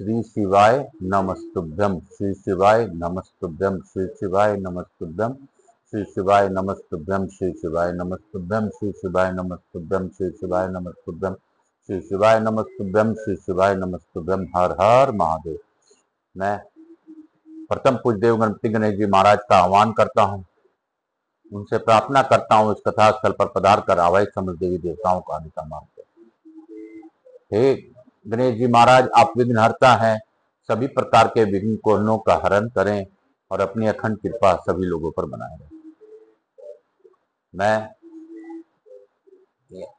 श्री शिवाय नमस्तुभ्यम, श्री शिवाय नमस्तुभ्यम, श्री शिवाय नमस्तुभ्यम, श्री शिवाय नमस्तुभ्यम, श्री शिवाय नमस्तुभ्यम, श्री शिवाय नमस्तुभ्यम, श्री शिवाय नमस्तुभ्यम, श्री शिवाय नमस्तुभ्यम, श्री शिवाय नमस्तुभ्यम। हर हर महादेव। मैं प्रथम पूज्य देव गणपति गणेश जी महाराज का आह्वान करता हूँ, उनसे प्रार्थना करता हूँ इस कथा स्थल पर पधार कर आवाहित समस्त देवी देवताओं का आदि का मानते। हे गणेश जी महाराज, आप विघ्नहर्ता हैं, सभी प्रकार के विघ्न कोहनों का हरण करें और अपनी अखंड कृपा सभी लोगों पर बनाए रखें। मैं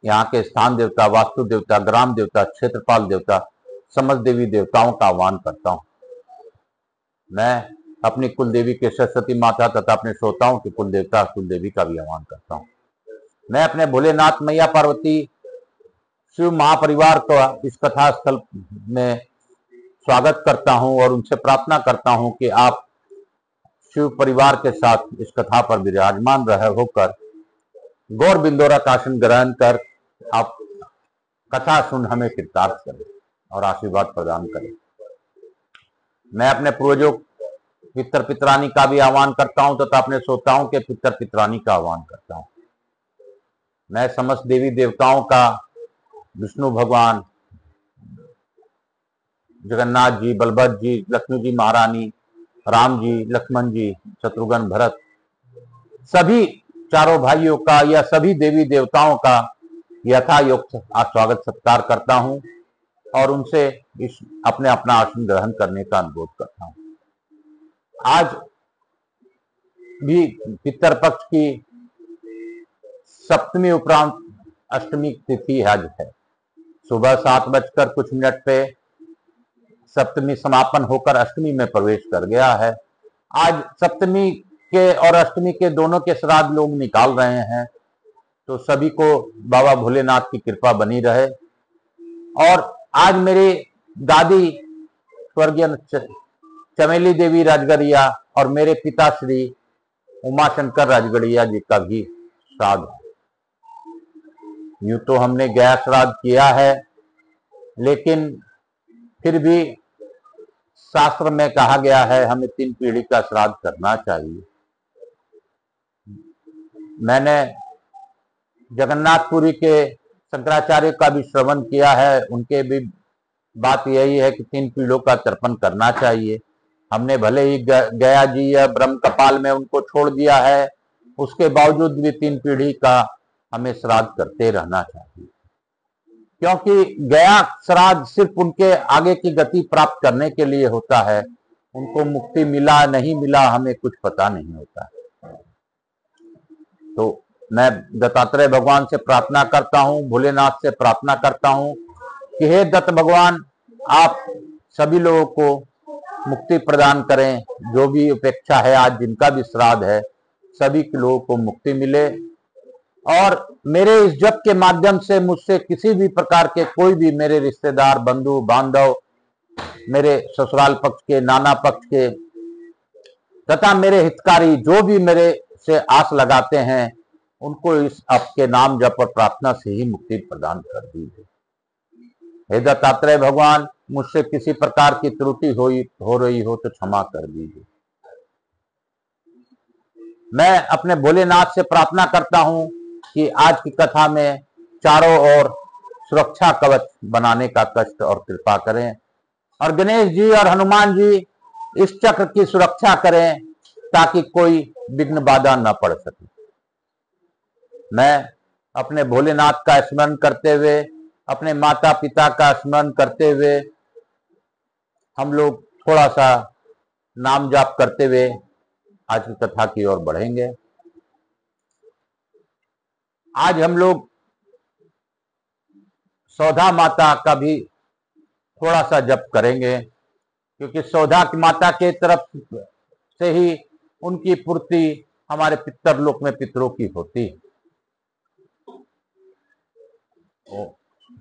यहाँ के स्थान देवता, वास्तु देवता, ग्राम देवता, क्षेत्रपाल देवता, समस्त देवी देवताओं का आह्वान करता हूँ। मैं अपनी कुल देवी के सरस्वती माता तथा अपने श्रोताओं के कुल देवता कुल देवी का भी आह्वान करता हूँ। मैं अपने भोलेनाथ, मैया पार्वती, शिव महापरिवार का इस कथा स्थल में स्वागत करता हूं और उनसे प्रार्थना करता हूं कि आप शिव परिवार के साथ इस कथा पर विराजमान रहे होकर गौर बिंदोरक आसन ग्रहण कर आप कथा सुन हमें कृतार्थ करें और आशीर्वाद प्रदान करें। मैं अपने पूर्वजों पितर पितरानी का भी आह्वान करता हूं तथा अपने श्रोताओं के पितर पितरानी का आह्वान करता हूं। मैं समस्त देवी देवताओं का, विष्णु भगवान, जगन्नाथ जी, बलभद्र जी, लक्ष्मी जी महारानी, राम जी, लक्ष्मण जी, शत्रुघ्न, भरत, सभी चारों भाइयों का या सभी देवी देवताओं का यथायोक्त स्वागत सत्कार करता हूं और उनसे इस अपने अपना आसन ग्रहण करने का अनुरोध करता हूं। आज भी पितृपक्ष की सप्तमी उपरांत अष्टमी तिथि आज है। सुबह 7:00 पे सप्तमी समापन होकर अष्टमी में प्रवेश कर गया है। आज सप्तमी के और अष्टमी के दोनों के श्राद्ध लोग निकाल रहे हैं, तो सभी को बाबा भोलेनाथ की कृपा बनी रहे। और आज मेरी दादी स्वर्गीय चमेली देवी राजगढ़िया और मेरे पिता श्री उमाशंकर राजगढ़िया जी का भी श्राद्ध है। यूं तो हमने गया श्राद्ध किया है, लेकिन फिर भी शास्त्र में कहा गया है हमें 3 पीढ़ी का श्राद्ध करना चाहिए। मैंने जगन्नाथपुरी के शंकराचार्य का भी श्रवण किया है, उनके भी बात यही है कि 3 पीढ़ों का तर्पण करना चाहिए। हमने भले ही गया जी या ब्रह्म कपाल में उनको छोड़ दिया है, उसके बावजूद भी 3 पीढ़ी का हमें श्राद्ध करते रहना चाहिए, क्योंकि गया श्राद्ध सिर्फ उनके आगे की गति प्राप्त करने के लिए होता है। उनको मुक्ति मिला नहीं मिला हमें कुछ पता नहीं होता है। तो मैं दत्तात्रेय भगवान से प्रार्थना करता हूँ, भोलेनाथ से प्रार्थना करता हूँ कि हे दत्त भगवान, आप सभी लोगों को मुक्ति प्रदान करें। जो भी अपेक्षा है, आज जिनका भी श्राद्ध है, सभी लोगों को मुक्ति मिले और मेरे इस जप के माध्यम से मुझसे किसी भी प्रकार के कोई भी मेरे रिश्तेदार, बंधु बांधव, मेरे ससुराल पक्ष के, नाना पक्ष के तथा मेरे हितकारी जो भी मेरे से आस लगाते हैं, उनको इस आपके नाम जप और प्रार्थना से ही मुक्ति प्रदान कर दीजिए। हे दत्तात्रेय भगवान, मुझसे किसी प्रकार की त्रुटि हो रही हो तो क्षमा कर दीजिए। मैं अपने भोलेनाथ से प्रार्थना करता हूं कि आज की कथा में चारों ओर सुरक्षा कवच बनाने का कष्ट और कृपा करें और गणेश जी और हनुमान जी इस चक्र की सुरक्षा करें ताकि कोई विघ्न बाधा न पड़ सके। मैं अपने भोलेनाथ का स्मरण करते हुए, अपने माता पिता का स्मरण करते हुए हम लोग थोड़ा सा नाम जाप करते हुए आज की कथा की ओर बढ़ेंगे। आज हम लोग सौधा माता का भी थोड़ा सा जप करेंगे, क्योंकि सौधा की माता के तरफ से ही उनकी पूर्ति हमारे पितरलोक में पितरों की होती है।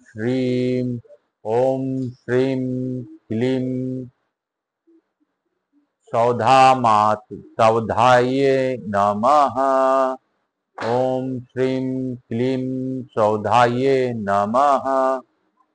श्रीम ओम श्रीम क्लीम सौधाये नमः। ओम श्रीम क्लीम सौधाये नमः।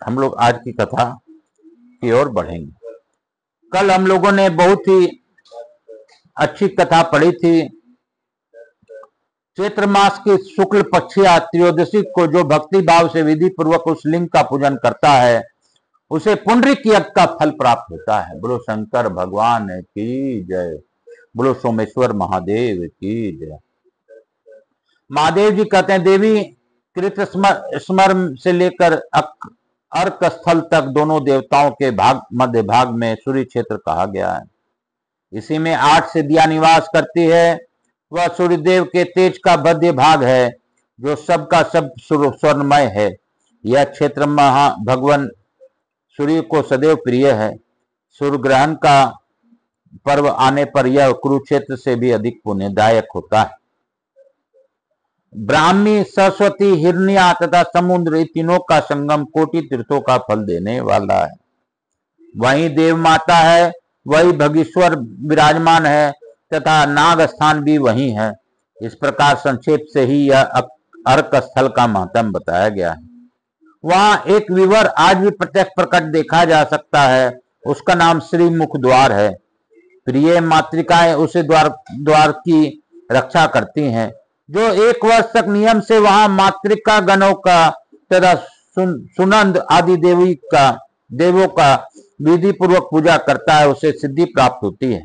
हम लोग आज की कथा की ओर बढ़ेंगे। कल हम लोगों ने बहुत ही अच्छी कथा पढ़ी थी। चैत्र मास की शुक्ल पक्षिया त्रयोदशी को जो भक्ति भाव से विधि पूर्वक उस लिंग का पूजन करता है उसे पुंडरीक यज्ञ का फल प्राप्त होता है। बोलो शंकर भगवान की जय, बोलो सोमेश्वर महादेव की जय। महादेव जी कहते हैं, देवी कृत स्मर से लेकर अर्क स्थल तक दोनों देवताओं के मध्य भाग में सूर्य क्षेत्र कहा गया है। इसी में 8 सिद्धियां निवास करती है। वह सूर्यदेव के तेज का मध्य भाग है जो सबका सब स्वर्णमय है। यह क्षेत्र भगवान सूर्य को सदैव प्रिय है। सूर्य ग्रहण का पर्व आने पर यह कुरुक्षेत्र से भी अधिक पुण्यदायक होता है। ब्राह्मी, सरस्वती, हिरण्या तथा समुद्र तीनों का संगम कोटि तीर्थों का फल देने वाला है। वही देव माता है, वही भगीश्वर विराजमान है तथा नाग स्थान भी वही है। इस प्रकार संक्षेप से ही यह अर्क स्थल का महत्व बताया गया है। वहां एक विवर आज भी प्रत्यक्ष प्रकट देखा जा सकता है। उसका नाम श्री मुख द्वार है। प्रिय मातृकाएं उसे द्वार की रक्षा करती हैं। जो 1 वर्ष तक नियम से वहां मातृका गणों का तथा सुनंद आदि देवों का विधि पूर्वक पूजा करता है उसे सिद्धि प्राप्त होती है।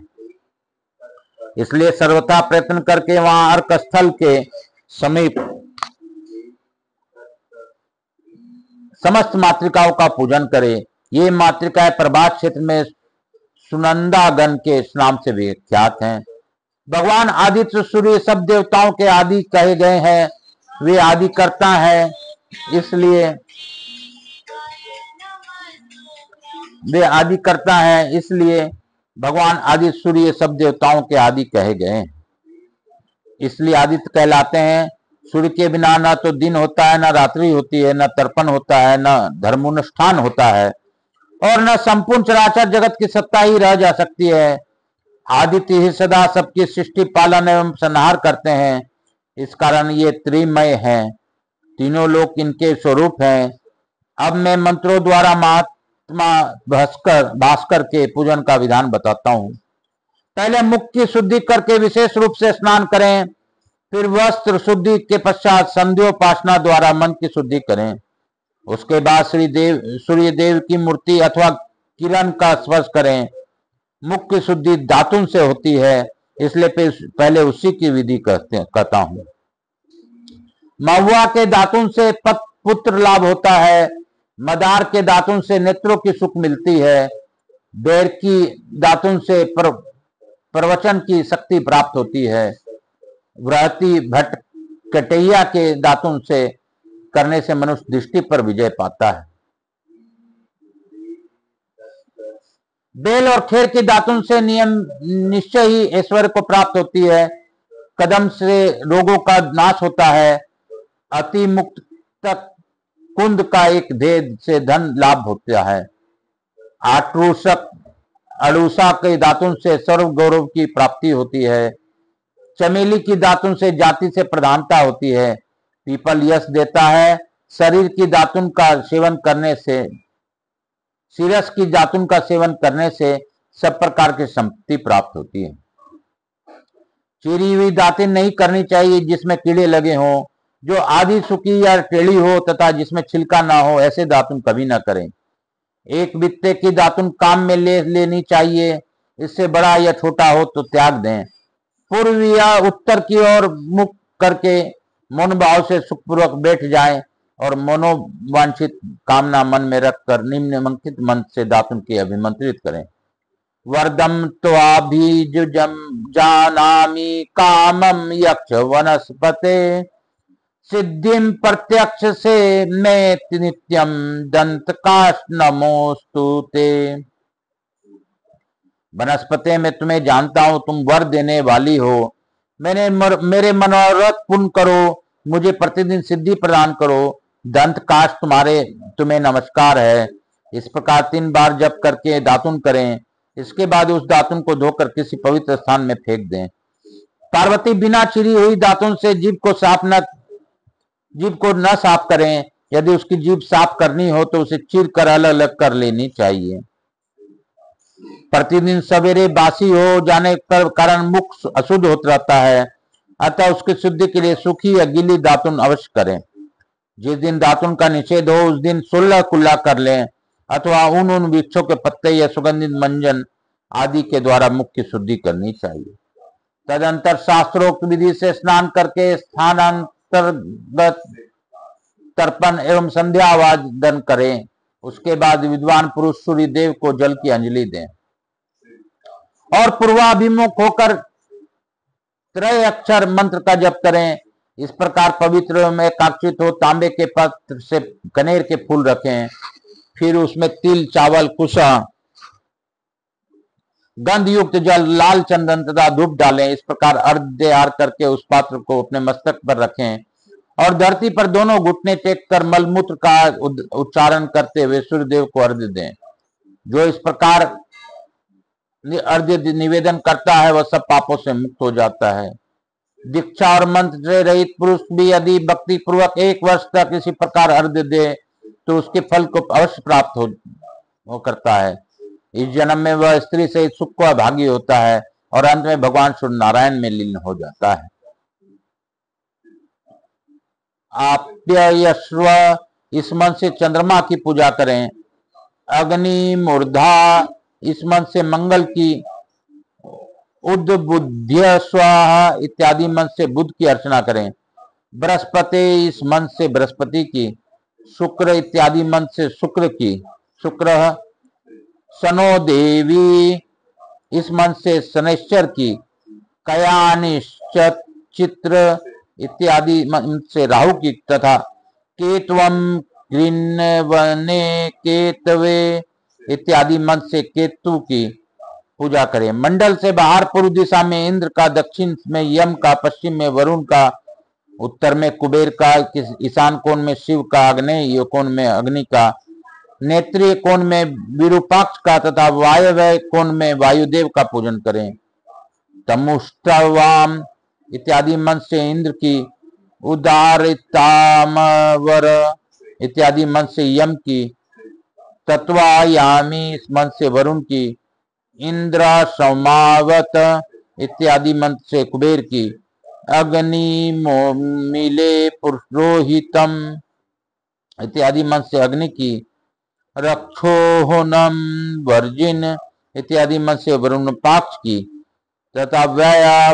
इसलिए सर्वथा प्रयत्न करके वहां अर्क स्थल के समीप समस्त मातृकाओं का पूजन करे। ये मातृकाएं प्रभात क्षेत्र में सुनंदागण के नाम से विख्यात हैं। भगवान आदित्य सूर्य सब देवताओं के आदि कहे गए हैं। वे आदि करता है, इसलिए भगवान आदित्य सूर्य सब देवताओं के आदि कहे गए हैं। इसलिए आदित्य कहलाते हैं। सूर्य के बिना न तो दिन होता है, न रात्रि होती है, न तर्पण होता है, न धर्मानुष्ठान होता है और न संपूर्ण चराचर जगत की सत्ता ही रह जा सकती है। आदित्य ही सदा सबकी सृष्टि पालन एवं संहार करते हैं। इस कारण ये त्रिमय हैं। तीनों लोक इनके स्वरूप हैं। अब मैं मंत्रों द्वारा महात्मा भास्कर के पूजन का विधान बताता हूँ। पहले मुख की शुद्धि करके विशेष रूप से स्नान करें। फिर वस्त्र शुद्धि के पश्चात संध्योपासना द्वारा मन की शुद्धि करें। उसके बाद सूर्य देव की मूर्ति अथवा किरण का स्पर्श करें। मुख की शुद्धि दातुन से होती है, इसलिए पहले उसी की विधि कहता हूं। महुआ के दातुन से पुत्र लाभ होता है। मदार के दातुन से नेत्रों की सुख मिलती है। बैर की दातुन से प्रवचन की शक्ति प्राप्त होती है। व्रती भट्ट कटैया के दातुन से करने से मनुष्य दृष्टि पर विजय पाता है। बेल और खेर की दातुन से निश्चय ही ऐश्वर्य को प्राप्त होती है। कदम से रोगों का नाश होता है। अति मुक्त तक कुंद का एक भेद से धन लाभ होता है। अड़ूसा के दातुन से सर्व गौरव की प्राप्ति होती है। चमेली की दातुन से जाति से प्रधानता होती है। पीपल यश देता है। शरीर की दातुन का सेवन करने से सिरस की दातुन का सेवन करने से सब प्रकार की संपत्ति प्राप्त होती है। चीरी हुई दातुन नहीं करनी चाहिए जिसमें कीड़े लगे हों, जो आधी सूखी या टेढ़ी हो तथा जिसमें छिलका ना हो, ऐसे दातुन कभी ना करें। एक बित्ते की दातुन काम में लेनी चाहिए। इससे बड़ा या छोटा हो तो त्याग दें। पूर्व या उत्तर की ओर मुख करके मौन भाव से सुखपूर्वक बैठ जाएं और मनोवांछित कामना मन में रखकर निम्नलिखित मंत्र से दातुन की अभिमंत्रित करें। वर्दम त्वाभिजुजम जानामि कामम यक्ष वनस्पते सिद्धिम प्रत्यक्ष से मैं नित्यम दंत काश नमोस्तुते। वनस्पति में तुम्हें जानता हूं, तुम वर देने वाली हो। मेरे मनोरथ पूर्ण करो, मुझे प्रतिदिन सिद्धि प्रदान करो। दंत काश तुम्हें नमस्कार है। इस प्रकार 3 बार जप करके दातुन करें। इसके बाद उस दातुन को धोकर किसी पवित्र स्थान में फेंक दें। पार्वती बिना चिरी हुई दातुन से जीभ को न साफ करें। यदि उसकी जीभ साफ करनी हो तो उसे चीर कर अलग अलग कर लेनी चाहिए। प्रतिदिन सवेरे बासी हो जाने पर कारण मुख अशुद्ध होता रहता है, अतः उसकी शुद्धि के लिए सूखी या गीली दातुन अवश्य करें। जिस दिन दातुन का निषेध हो उस दिन 16 कुल्ला कर लें अथवा उन वृक्षों के पत्ते या सुगंधित मंजन आदि के द्वारा मुख की शुद्धि करनी चाहिए। तदंतर शास्त्रोक्त विधि से स्नान करके स्थानांतर्गत तर्पण एवं संध्या वादन करें। उसके बाद विद्वान पुरुष सूर्य देव को जल की अंजलि दें और पूर्वाभिमुख होकर त्रय अक्षर मंत्र का जप करें। इस प्रकार पवित्र में एकाक्षित हो तांबे के पात्र से कनेर के फूल रखें, फिर उसमें तिल, चावल, कुशा, गंध युक्त जल, लाल चंदन तथा धूप डालें। इस प्रकार अर्घ्य करके उस पात्र को अपने मस्तक पर रखें और धरती पर दोनों घुटने टेक कर मलमूत्र का उच्चारण करते हुए सूर्यदेव को अर्घ्य दें। जो इस प्रकार अर्घ्य निवेदन करता है वह सब पापों से मुक्त हो जाता है। दीक्षा और मंत्र से रहित पुरुष भी यदि भक्ति पूर्वक 1 वर्ष तक इसी प्रकार अर्घ्य दे तो उसके फल को अवश्य प्राप्त हो करता है। इस जन्म में वह स्त्री सहित सुख का भागी होता है और अंत में भगवान सूर्य नारायण में लीन हो जाता है। आप्ययस्व, इस मन से चंद्रमा की पूजा करें। अग्नि मूर्धा, इस मन से मंगल की। उद्बुद्ध्य स्वाहा इत्यादि मन से बुध की अर्चना करें। बृहस्पति, इस मन से बृहस्पति की। शुक्र इत्यादि मन से शुक्र की। शुक्र। शनो देवी, इस मन से शनैश्चर की। कयानिश्च चित्र इत्यादि मन से राहु की तथा केतवम गृण्वने केतवे इत्यादि मन से केतु की पूजा करें। मंडल से बाहर पूर्व दिशा में इंद्र का, दक्षिण में यम का, पश्चिम में वरुण का, उत्तर में कुबेर का, ईशान कोण में शिव का, आग्नेय कोण में अग्नि का, नेत्रीय कोण में विरूपाक्ष का तथा वायव्य कोण में वायुदेव का पूजन करें। तमुष्टवाम इत्यादि मन से इंद्र की। उदारितामवर इत्यादि मन से यम की। तत्वायामी, इस मन से वरुण की। इंद्र सोमावत इत्यादि मन से कुबेर की। अग्नि मिले पुरोहितम इत्यादि मन से अग्नि की। रक्षोहनम वर्जिन इत्यादि मन से वरुण पाक्ष की तथा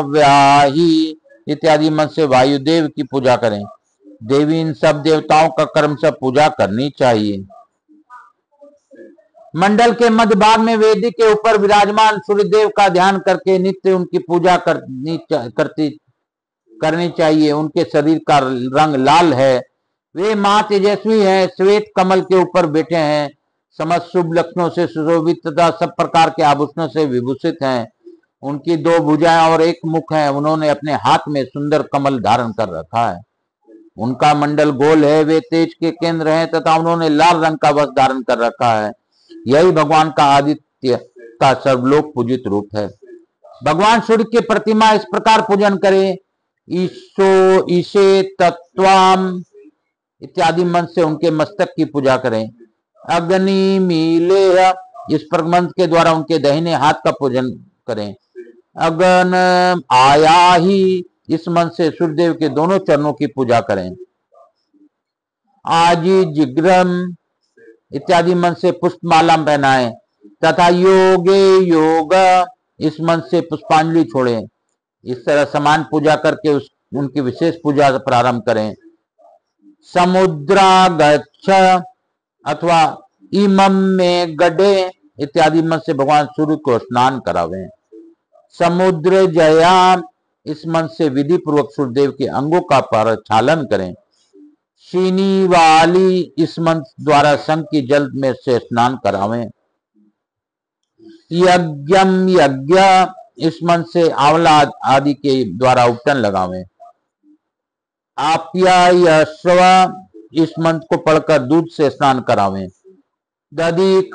व्याही इत्यादि मन से वायुदेव की पूजा करें। देवी इन सब देवताओं का कर्म से पूजा करनी चाहिए। मंडल के मध्य भाग में वेदी के ऊपर विराजमान सूर्यदेव का ध्यान करके नित्य उनकी पूजा करनी चाहिए। उनके शरीर का रंग लाल है, वे मां तेजस्वी हैं, श्वेत कमल के ऊपर बैठे हैं, समस्त शुभ लक्षणों से सुशोभित तथा सब प्रकार के आभूषणों से विभूषित हैं। उनकी 2 भुजाएं और 1 मुख है। उन्होंने अपने हाथ में सुंदर कमल धारण कर रखा है। उनका मंडल गोल है, वे तेज के केंद्र हैं तथा उन्होंने लाल रंग का वस्त्र धारण कर रखा है। यही भगवान का आदित्य का सर्वलोक पूजित रूप है। भगवान सूर्य की प्रतिमा इस प्रकार पूजन करें। ईशो ईशे तत्वाम इत्यादि मन से उनके मस्तक की पूजा करें। अग्नि मीले, इस मंत्र के द्वारा उनके दाहिने हाथ का पूजन करें। अगन आया ही, इस मन से सूर्यदेव के दोनों चरणों की पूजा करें। आजी जिग्रम इत्यादि मन से पुष्पमाला पहनाएं तथा योगे योग, इस मन से पुष्पांजलि छोड़ें। इस तरह समान पूजा करके उनकी विशेष पूजा प्रारंभ करें। समुद्रा गच्छ अथवा इमम में गड्ढे इत्यादि मन से भगवान सूर्य को स्नान करावें। समुद्र जया, इस मन से विधि पूर्वक सूर्यदेव के अंगों का प्रक्षालन करें। शीनी वाली, इस मंत्र द्वारा शंख की जल में से स्नान करावें। यज्ञम यज्ञ, इस मंत्र से आंवला आदि के द्वारा उपटन लगावें। आप्यायस्व, इस मंत्र को पढ़कर दूध से स्नान करावें। दधि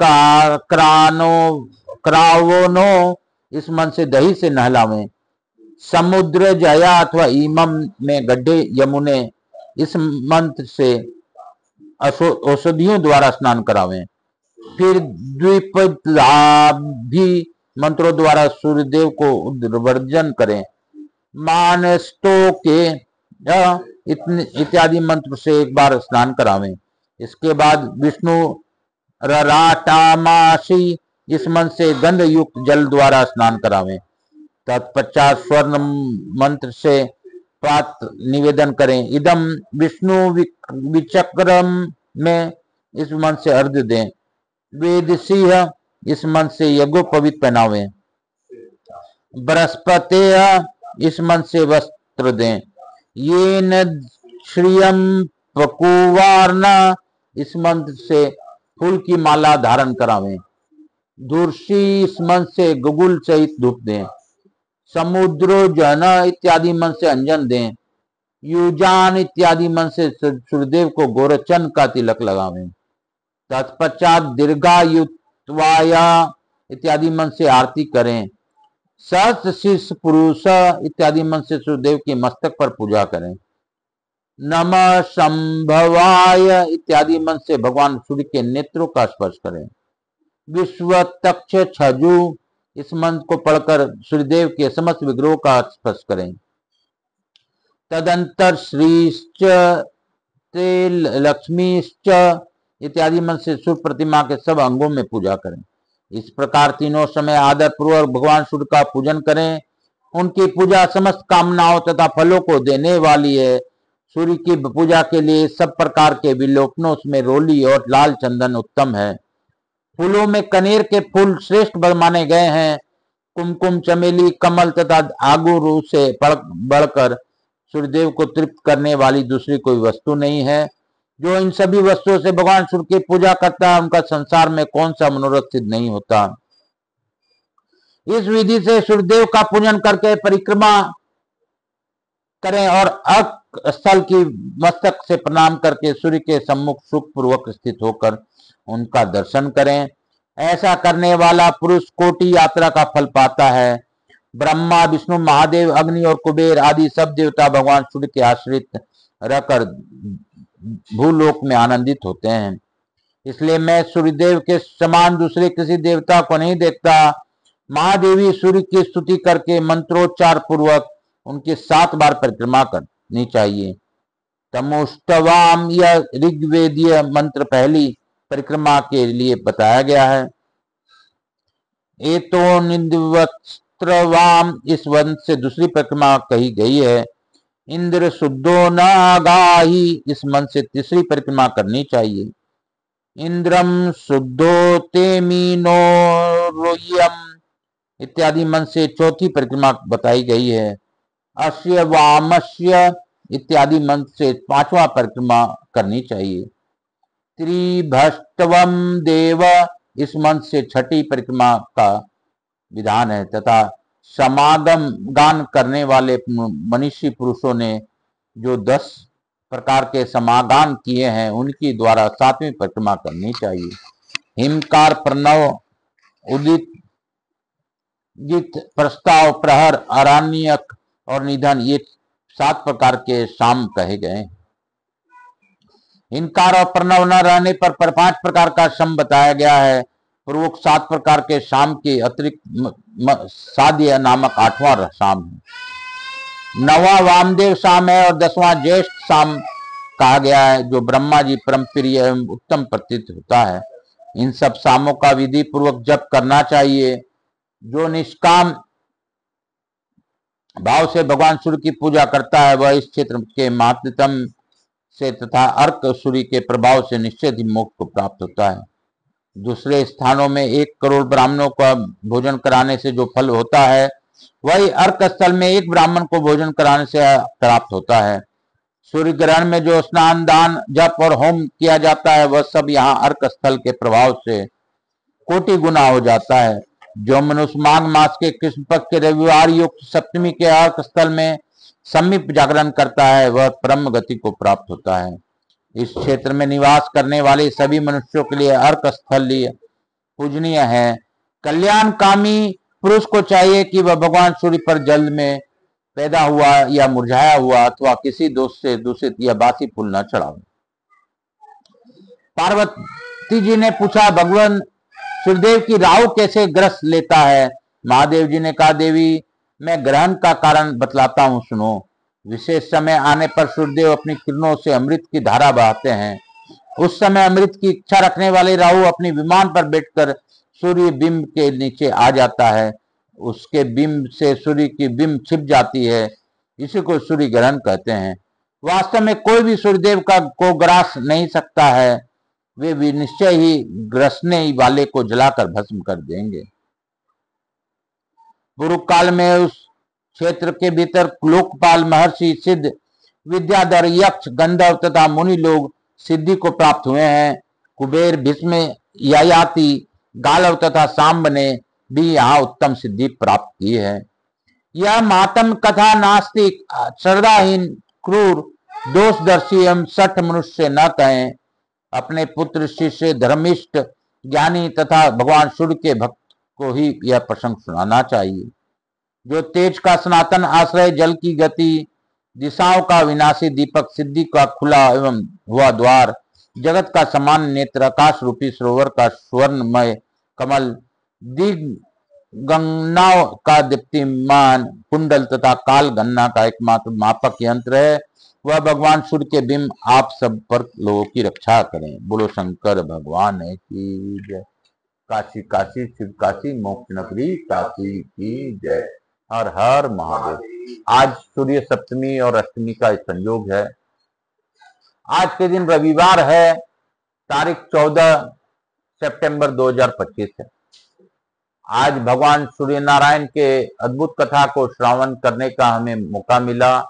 क्रावनो, इस मंत्र से दही से नहलावें। समुद्र जया अथवा इमम में गड्ढे यमुने, इस मंत्र से औषधियों द्वारा स्नान करावें। फिर द्विपदाभि मंत्रों द्वारा सूर्यदेव को उद्वर्जन करें। मानस्तो के इत्यादि मंत्र से एक बार स्नान करावें। इसके बाद विष्णु रराटामासी इस मंत्र से गंध युक्त जल द्वारा स्नान करावें। तत्पश्चात स्वर्ण मंत्र से प्रात निवेदन करें। इदम विष्णु विचक्रम में इस मंत्र से अर्घ्य दें। वेद सिंह इस मंत्र से यज्ञोपवीत पहनावें। बृहस्पति इस मंत्र से वस्त्र दें। ये न श्रियम पकुवार्ना इस मंत्र से फूल की माला धारण करावें। धुर्षि इस मंत्र से गुगुल सहित धूप दें। समुद्रो जन इत्यादि मंत्र से अंजन दें। युजान इत्यादि मंत्र से सूर्यदेव को गोरचन का तिलक लगावें। तत्पश्चात दीर्घायुत्वाया इत्यादि मंत्र से आरती करें। सहस्र शीर्ष पुरुष इत्यादि मंत्र से सूर्यदेव के मस्तक पर पूजा करें। नमः संभवाय इत्यादि मंत्र से भगवान सूर्य के नेत्रों का स्पर्श करें। विश्वतक्ष छजु इस मंत्र को पढ़कर सूर्यदेव के समस्त विग्रहों का स्पर्श करें। तदंतर श्रीश्च लक्ष्मीश्च इत्यादि मंत्र से सूर्य प्रतिमा के सब अंगों में पूजा करें। इस प्रकार तीनों समय आदर पूर्वक भगवान सूर्य का पूजन करें। उनकी पूजा समस्त कामनाओं तथा फलों को देने वाली है। सूर्य की पूजा के लिए सब प्रकार के विलोपनों में रोली और लाल चंदन उत्तम है। फूलों में कनेर के फूल श्रेष्ठ माने गए हैं। कुमकुम, चमेली, कमल तथा आगुरु से बढ़कर सूर्यदेव को तृप्त करने वाली दूसरी कोई वस्तु नहीं है। जो इन सभी वस्तुओं से भगवान सूर्य की पूजा करता है उनका संसार में कौन सा मनोरथ सिद्ध नहीं होता। इस विधि से सूर्यदेव का पूजन करके परिक्रमा करें और अर्क स्थल की मस्तक से प्रणाम करके सूर्य के सम्मुख सुख पूर्वक स्थित होकर उनका दर्शन करें। ऐसा करने वाला पुरुष कोटि यात्रा का फल पाता है। ब्रह्मा, विष्णु, महादेव, अग्नि और कुबेर आदि सब देवता भगवान सूर्य के आश्रित रहकर भूलोक में आनंदित होते हैं। इसलिए मैं सूर्यदेव के समान दूसरे किसी देवता को नहीं देखता। महादेवी सूर्य की स्तुति करके मंत्रोच्चार पूर्वक उनकी 7 बार परिक्रमा करनी चाहिए। तमुष्टवाम यह ऋग्वेदीय मंत्र पहली परिक्रमा के लिए बताया गया है। एतो निंदवस्त्रवाम इस वंश से दूसरी परिक्रमा कही गई है। इंद्र शुद्धो न आगाही इस मंत्र से तीसरी परिक्रमा करनी चाहिए। इंद्रम शुद्धो तेमीनो रोयम इत्यादि मंत्र से चौथी परिक्रमा बताई गई है। अस्य वामस्य इत्यादि मंत्र से 5वां परिक्रमा करनी चाहिए। त्रिभष्टवम देव इस मंत्र से 6ठी परिक्रमा का विधान है तथा समागम गान करने वाले मनीषी पुरुषों ने जो 10 प्रकार के समागान किए हैं उनकी द्वारा 7वीं परिक्रमा करनी चाहिए। हिमकार, प्रणव, उदित, जित, प्रस्ताव, प्रहर, आरण्यक और निधन ये 7 प्रकार के शाम कहे गए। हिमकार और प्रणव न रहने पर 5 प्रकार का शम बताया गया है। पूर्वोक्त 7 प्रकार के शाम के अतिरिक्त साध्य नामक 8वां शाम है। 9वां वामदेव शाम है और 10वां ज्येष्ठ शाम कहा गया है जो ब्रह्मा जी परम प्रिय एवं उत्तम प्रतीत होता है। इन सब शामों का विधि पूर्वक जप करना चाहिए। जो निष्काम भाव से भगवान सूर्य की पूजा करता है वह इस क्षेत्र के महत्तम से तथा अर्क सूर्य के प्रभाव से निश्चित ही मोक्ष को प्राप्त होता है। दूसरे स्थानों में 1 करोड़ ब्राह्मणों का भोजन कराने से जो फल होता है वही अर्क स्थल में 1 ब्राह्मण को भोजन कराने से प्राप्त होता है। सूर्य ग्रहण में जो स्नान, दान, जप और होम किया जाता है वह सब यहाँ अर्क स्थल के प्रभाव से कोटि गुना हो जाता है। जो मनुष्य माघ मास के कृष्ण पक्ष के रविवार युक्त सप्तमी के अर्क स्थल में समीप जागरण करता है वह परम गति को प्राप्त होता है। इस क्षेत्र में निवास करने वाले सभी मनुष्यों के लिए अर्क स्थल पूजनीय है। कल्याणकामी पुरुष को चाहिए कि वह भगवान सूर्य पर जल में पैदा हुआ या मुरझाया हुआ अथवा किसी दोष से दूषित या बासी फूल न चढ़ावे। पार्वती जी ने पूछा, भगवान सूर्यदेव की राहु कैसे ग्रस लेता है? महादेव जी ने कहा, देवी मैं ग्रहण का कारण बतलाता हूँ, सुनो। विशेष समय आने पर सूर्यदेव अपनी किरणों से अमृत की धारा बहाते हैं। उस समय अमृत की इच्छा रखने वाले राहु अपनी विमान पर बैठकर सूर्य बिंब के नीचे आ जाता है। उसके बिंब से सूर्य की बिंब छिप जाती है। इसी को सूर्य ग्रहण कहते हैं। वास्तव में कोई भी सूर्यदेव को ग्रास नहीं सकता है। वे भी निश्चय ही ग्रसने वाले को जलाकर भस्म कर देंगे। पूर्व काल में उस क्षेत्र के भीतर लोकपाल, महर्षि, सिद्ध, विद्याधर, यक्ष, गंधर्व तथा मुनि लोग सिद्धि को प्राप्त हुए हैं। कुबेर, भीष्म, ययाति, गालव तथा सांब ने भी यहाँ उत्तम सिद्धि प्राप्त की है। यह महात्म कथा नास्तिक, श्रद्धाहीन, क्रूर, दोषदर्शी एवं सठ मनुष्य न कहें। अपने पुत्र, शिष्य, धर्मिष्ठ, ज्ञानी तथा भगवान सूर्य के भक्त को ही यह प्रसंग सुनाना चाहिए। जो तेज का सनातन आश्रय, जल की गति, दिशाओं का विनाशी दीपक, सिद्धि का खुला एवं हुआ द्वार, जगत का समान नेत्र, आकाश रूपी सरोवर का स्वर्णमय कमल, दिग्गणनाओं का दीप्तिमान कुंडल तथा काल गणना का एकमात्र मापक यंत्र है, वह भगवान सूर्य के बिंब आप सब पर लोगों की रक्षा करें। बोलो शंकर भगवान की जय। काशी काशी शिव काशी, मोक्ष नगरी काशी की जय। हर हर महादेव। आज सूर्य सप्तमी और अष्टमी का संयोग है। आज के दिन रविवार है, तारीख 14 सितंबर 2025 है। आज भगवान सूर्य नारायण के अद्भुत कथा को श्रवण करने का हमें मौका मिला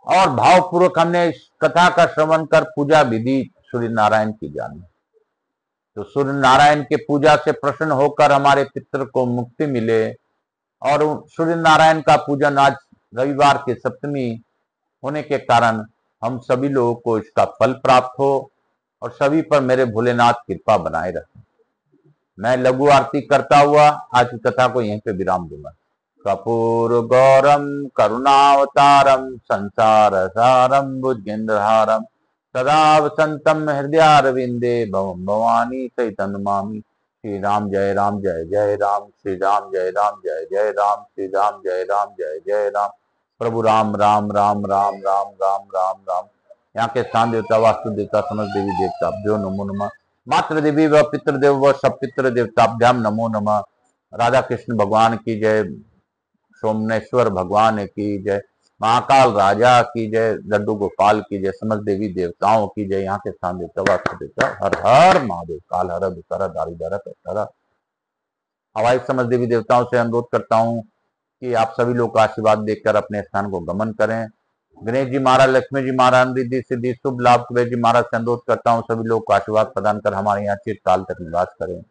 और भावपूर्वक हमने इस कथा का श्रवण कर पूजा विधि सूर्य नारायण की जानी। तो सूर्य नारायण के पूजा से प्रसन्न होकर हमारे पितृ को मुक्ति मिले और सूर्य नारायण का पूजन आज रविवार की सप्तमी होने के कारण हम सभी लोगों को इसका फल प्राप्त हो और सभी पर मेरे भोलेनाथ कृपा बनाए रखें। मैं लघु आरती करता हुआ आज की कथा को यहीं पे विराम दूंगा। कपूर गौरम करुणावतारम संसार सारम भुजगेंद्रहारम सदा वसंतम हृदयारविंदे भवम भवानी सहित नमामि। श्री राम जय राम जय जय राम, श्री राम जय राम जय जय राम, श्री राम जय राम जय जय राम। प्रभु राम राम राम राम राम राम राम राम। यहाँ के स्थान देवता, वास्तु देवता, समस्त देवी देवताभ्यो नमो नमः। मातृ देवी व पितृदेव व सब पितृ देवताभ्याम नमो नमः। राधा कृष्ण भगवान की जय, सोमनेश्वर भगवान की जय, महाकाल राजा की जय, लड्डू गोपाल की जय, समस्त देवी देवताओं की जय। यहाँ के स्थान देवता, वास्तु देवता, हर हर महादेव। काल हर दुखहर दारिद्र हर। हवाई समस्त देवी देवताओं से अनुरोध करता हूँ कि आप सभी लोग का आशीर्वाद देकर अपने स्थान को गमन करें। गणेश जी महाराज, लक्ष्मी जी महाराज, रिद्धि सिद्धि शुभ लाभ, कुबेर जी महाराज से अनुरोध करता हूँ सभी लोग को आशीर्वाद प्रदान कर हमारे यहाँ चिरकाल तक निवास करें।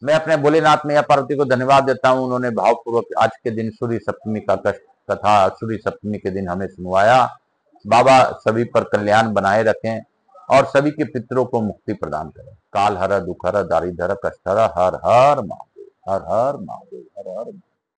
मैं अपने भोलेनाथ मैया पार्वती को धन्यवाद देता हूँ। उन्होंने भावपूर्वक आज के दिन सूर्य सप्तमी का कथा सूर्य सप्तमी के दिन हमें सुनवाया। बाबा सभी पर कल्याण बनाए रखें और सभी के पितरों को मुक्ति प्रदान करें। काल हर दुखहर दारिद्र कष्ट हर। हर हर महादेव, हर हर महादेव, हर हर।